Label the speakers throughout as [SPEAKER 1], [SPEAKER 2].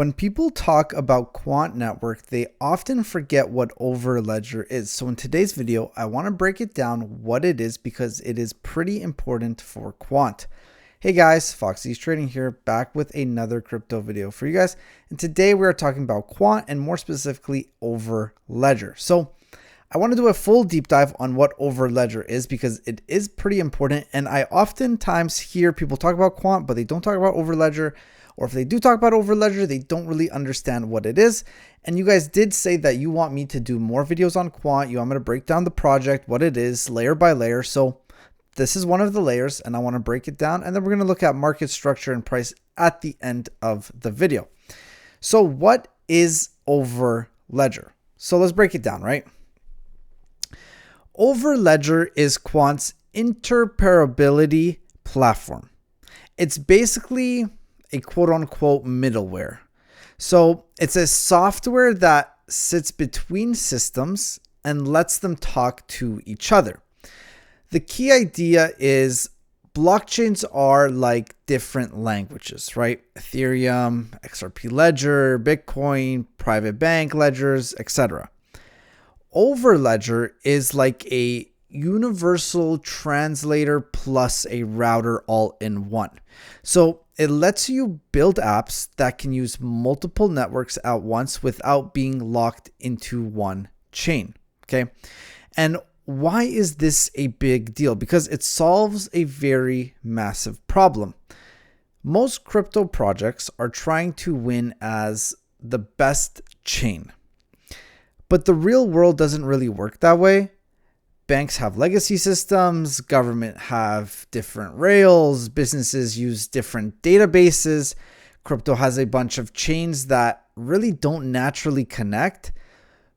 [SPEAKER 1] When people talk about Quant Network, they often forget what Overledger is. So in today's video, I want to break it down what it is because it is pretty important for Quant. Hey guys, Foxy's Trading here, back with another crypto video for you guys. And today we are talking about Quant and more specifically Overledger. So I want to do a full deep dive on what Overledger is because it is pretty important. And I oftentimes hear people talk about Quant, but they don't talk about Overledger. Or if they do talk about Overledger, they don't really understand what it is. And you guys did say that you want me to do more videos on Quant. I'm going to break down the project, what it is, layer by layer. So this is one of the layers and I want to break it down. And then we're going to look at market structure and price at the end of the video. So what is Overledger? So let's break it down, right? Overledger is Quant's interoperability platform. It's basically a quote-unquote middleware. So it's a software that sits between systems and lets them talk to each other. The key idea is blockchains are like different languages, right? Ethereum, XRP ledger, Bitcoin, private bank ledgers, etc. Overledger is like a universal translator plus a router all in one. So it lets you build apps that can use multiple networks at once without being locked into one chain. Okay. And why is this a big deal? Because it solves a very massive problem. Most crypto projects are trying to win as the best chain. But the real world doesn't really work that way. Banks have legacy systems, government have different rails, businesses use different databases. Crypto has a bunch of chains that really don't naturally connect.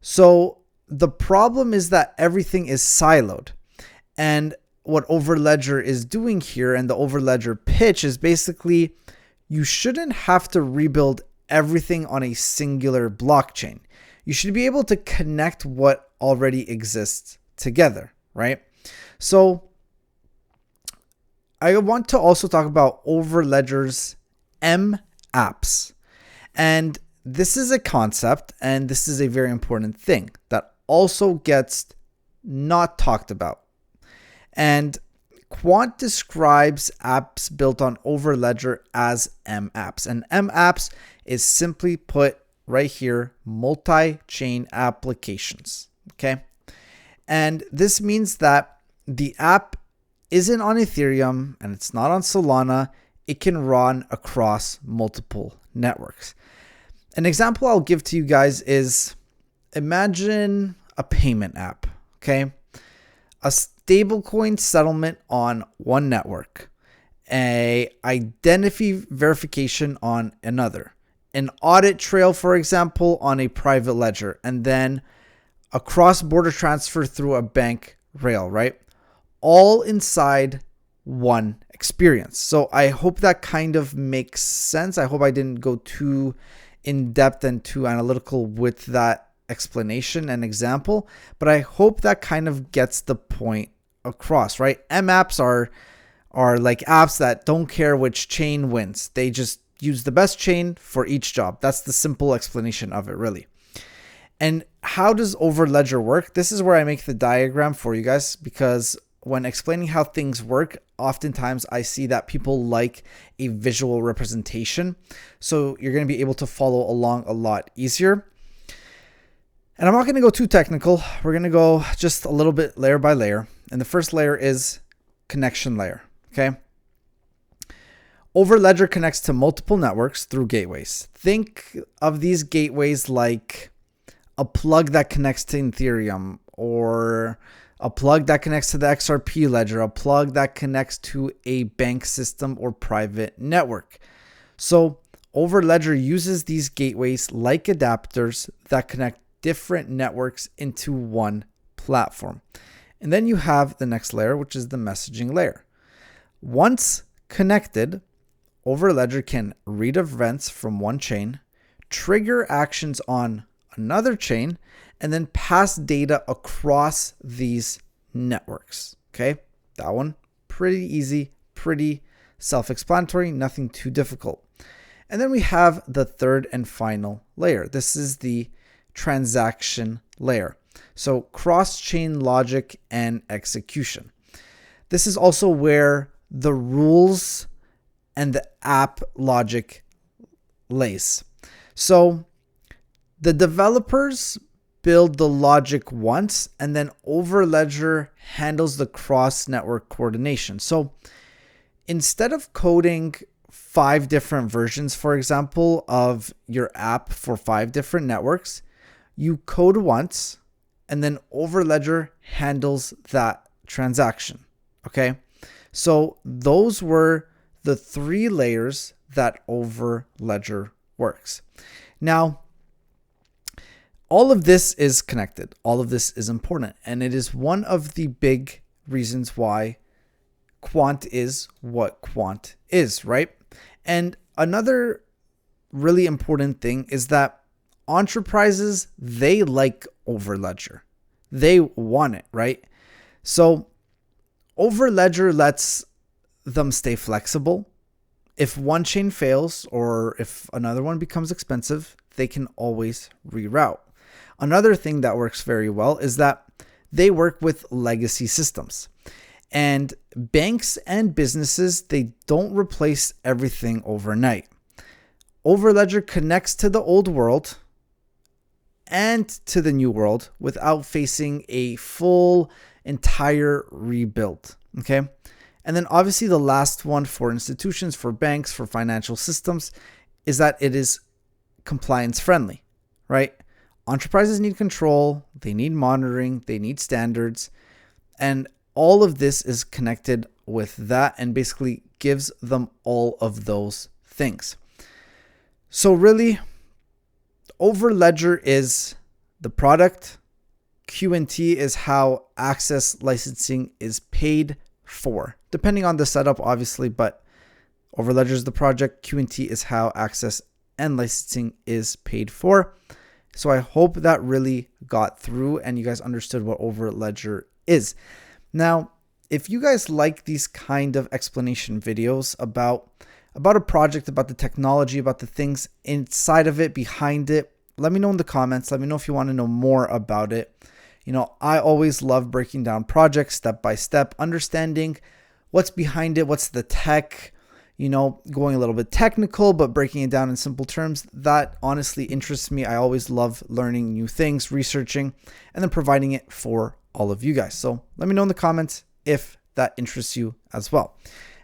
[SPEAKER 1] So the problem is that everything is siloed. And what Overledger is doing here and the Overledger pitch is basically you shouldn't have to rebuild everything on a singular blockchain. You should be able to connect what already exists together, right? So I want to also talk about Overledger's M apps. And this is a concept and this is a very important thing that also gets not talked about. And Quant describes apps built on Overledger as M apps. And M apps is simply put right here, multi-chain applications. Okay. And this means that the app isn't on Ethereum and it's not on Solana. It can run across multiple networks. An example I'll give to you guys is imagine a payment app, okay? A stablecoin settlement on one network, a identity verification on another, an audit trail, for example, on a private ledger, and then a cross-border transfer through a bank rail, right? All inside one experience. So I hope that kind of makes sense. I hope I didn't go too in-depth and too analytical with that explanation and example, but I hope that kind of gets the point across, right? M apps are like apps that don't care which chain wins. They just use the best chain for each job. That's the simple explanation of it, really. And how does Overledger work? This is where I make the diagram for you guys because when explaining how things work, oftentimes I see that people like a visual representation. So you're going to be able to follow along a lot easier. And I'm not going to go too technical. We're going to go just a little bit layer by layer. And the first layer is connection layer. Okay. Overledger connects to multiple networks through gateways. Think of these gateways like a plug that connects to Ethereum or a plug that connects to the XRP ledger, a plug that connects to a bank system or private network. So Overledger uses these gateways like adapters that connect different networks into one platform. And then you have the next layer, which is the messaging layer. Once connected, Overledger can read events from one chain, trigger actions on another chain, and then pass data across these networks. Okay, that one pretty easy, pretty self-explanatory, nothing too difficult. And then we have the third and final layer. This is the transaction layer. So cross-chain logic and execution. This is also where the rules and the app logic lays. So the developers build the logic once, and then Overledger handles the cross-network coordination. So instead of coding 5 different versions, for example, of your app for 5 different networks, you code once, and then Overledger handles that transaction. Okay, so those were the 3 layers that Overledger works. Now, all of this is connected. All of this is important. And it is one of the big reasons why Quant is what Quant is, right? And another really important thing is that enterprises, they like Overledger. They want it, right? So Overledger lets them stay flexible. If one chain fails or if another one becomes expensive, they can always reroute. Another thing that works very well is that they work with legacy systems. And banks and businesses, they don't replace everything overnight. Overledger connects to the old world and to the new world without facing a full entire rebuild. Okay. And then obviously the last one for institutions, for banks, for financial systems is that it is compliance friendly, right? Enterprises need control, they need monitoring, they need standards, and all of this is connected with that and basically gives them all of those things. So really, Overledger is the product. QNT is how access licensing is paid for, depending on the setup, obviously, but Overledger is the project. QNT is how access and licensing is paid for. So I hope that really got through and you guys understood what Overledger is. Now, if you guys like these kind of explanation videos about a project, about the technology, about the things inside of it, behind it, let me know in the comments. Let me know if you want to know more about it. You know, I always love breaking down projects step by step, understanding what's behind it, what's the tech, you know, going a little bit technical, but breaking it down in simple terms. That honestly interests me. I always love learning new things, researching, and then providing it for all of you guys. So let me know in the comments if that interests you as well.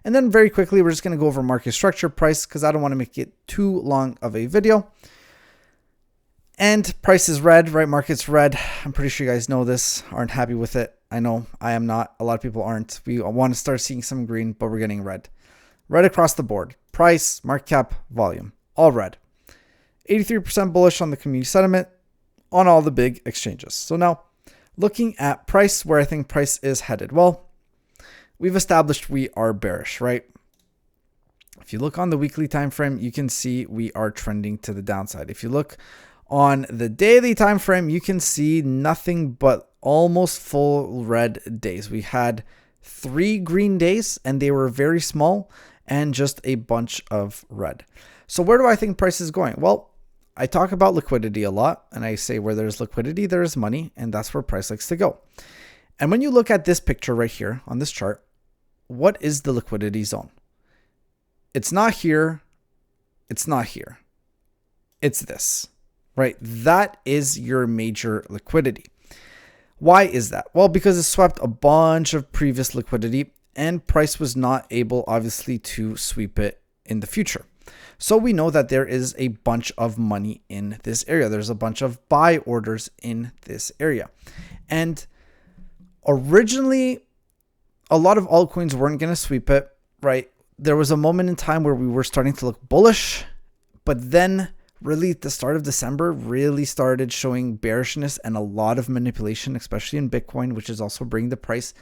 [SPEAKER 1] And then very quickly, we're just going to go over market structure, price, because I don't want to make it too long of a video. And price is red, right? Market's red. I'm pretty sure you guys know this, aren't happy with it. I know I am not. A lot of people aren't. We want to start seeing some green, but we're getting red. Red across the board. Price, market cap, volume, all red. 83% bullish on the community sentiment on all the big exchanges. So now looking at price, where I think price is headed. Well, we've established we are bearish, right? If you look on the weekly time frame, you can see we are trending to the downside. If you look on the daily time frame, you can see nothing but almost full red days. We had 3 green days and they were very small and just a bunch of red. So where do I think price is going? Well, I talk about liquidity a lot and I say where there's liquidity, there is money, and that's where price likes to go. And when you look at this picture right here on this chart, what is the liquidity zone? It's not here. It's not here. It's this, right? That is your major liquidity. Why is that? Well, because it swept a bunch of previous liquidity and price was not able, obviously, to sweep it in the future. So we know that there is a bunch of money in this area. There's a bunch of buy orders in this area. And originally, a lot of altcoins weren't going to sweep it, right? There was a moment in time where we were starting to look bullish, but then really at the start of December really started showing bearishness and a lot of manipulation, especially in Bitcoin, which is also bringing the price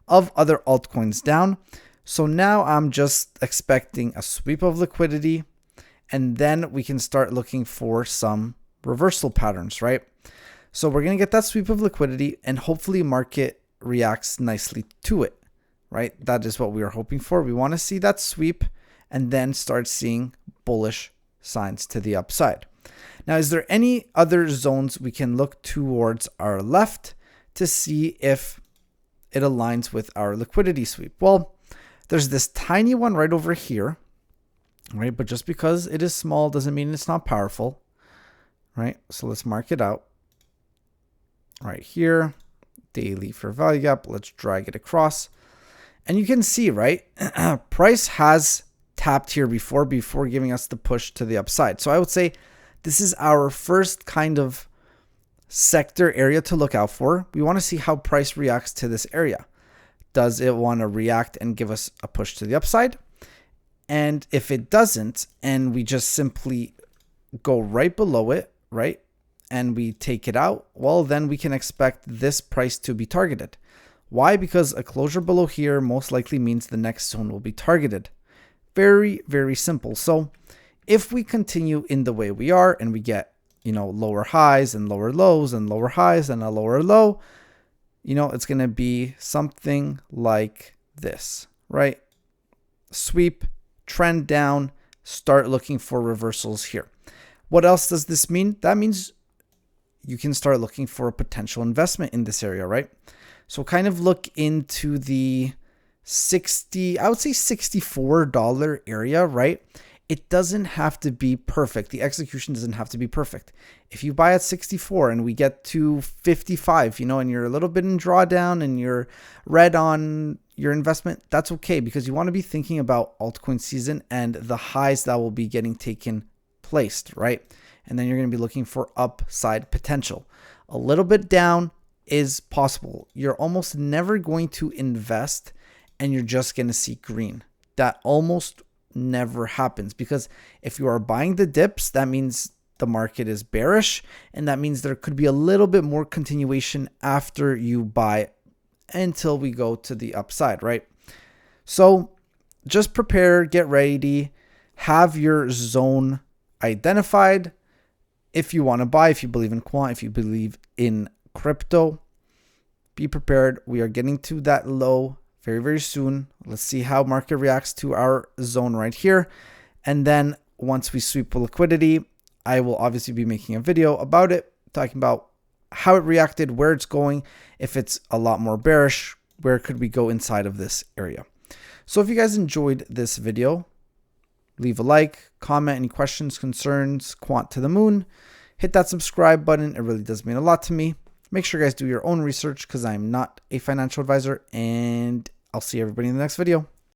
[SPEAKER 1] of other altcoins down. So now I'm just expecting a sweep of liquidity, and then we can start looking for some reversal patterns, right? So we're going to get that sweep of liquidity and hopefully market reacts nicely to it, right? That is what we are hoping for. We want to see that sweep and then start seeing bullish signs to the upside. Now, is there any other zones we can look towards our left to see if it aligns with our liquidity sweep? Well, there's this tiny one right over here, right? But just because it is small doesn't mean it's not powerful, right? So let's mark it out right here, daily fair value gap. Let's drag it across. And you can see, right, price has tapped here before giving us the push to the upside. So I would say this is our first kind of sector area to look out for. We want to see how price reacts to this area. Does it want to react and give us a push to the upside? And if it doesn't, and we just simply go right below it, right, and we take it out, well, then we can expect this price to be targeted. Why? Because a closure below here most likely means the next zone will be targeted. Very, very simple. So if we continue in the way we are and we get, lower highs and lower lows and lower highs and a lower low, it's going to be something like this, right? Sweep, trend down, start looking for reversals here. What else does this mean? That means you can start looking for a potential investment in this area, right? So kind of look into the $64 area, right? It doesn't have to be perfect. The execution doesn't have to be perfect. If you buy at 64 and we get to 55, and you're a little bit in drawdown and you're red on your investment, that's okay, because you want to be thinking about altcoin season and the highs that will be getting taken placed, right? And then you're going to be looking for upside potential. A little bit down is possible. You're almost never going to invest and you're just going to see green. That almost never happens, because if you are buying the dips, that means the market is bearish, and that means there could be a little bit more continuation after you buy until we go to the upside, right? So just prepare, get ready, have your zone identified. If you want to buy, if you believe in quant, if you believe in crypto, be prepared. We are getting to that low very, very soon. Let's see how market reacts to our zone right here. And then once we sweep the liquidity, I will obviously be making a video about it, talking about how it reacted, where it's going. If it's a lot more bearish, where could we go inside of this area? So if you guys enjoyed this video, leave a like, comment any questions, concerns, quant to the moon, hit that subscribe button. It really does mean a lot to me. Make sure you guys do your own research, because I'm not a financial advisor, and I'll see everybody in the next video.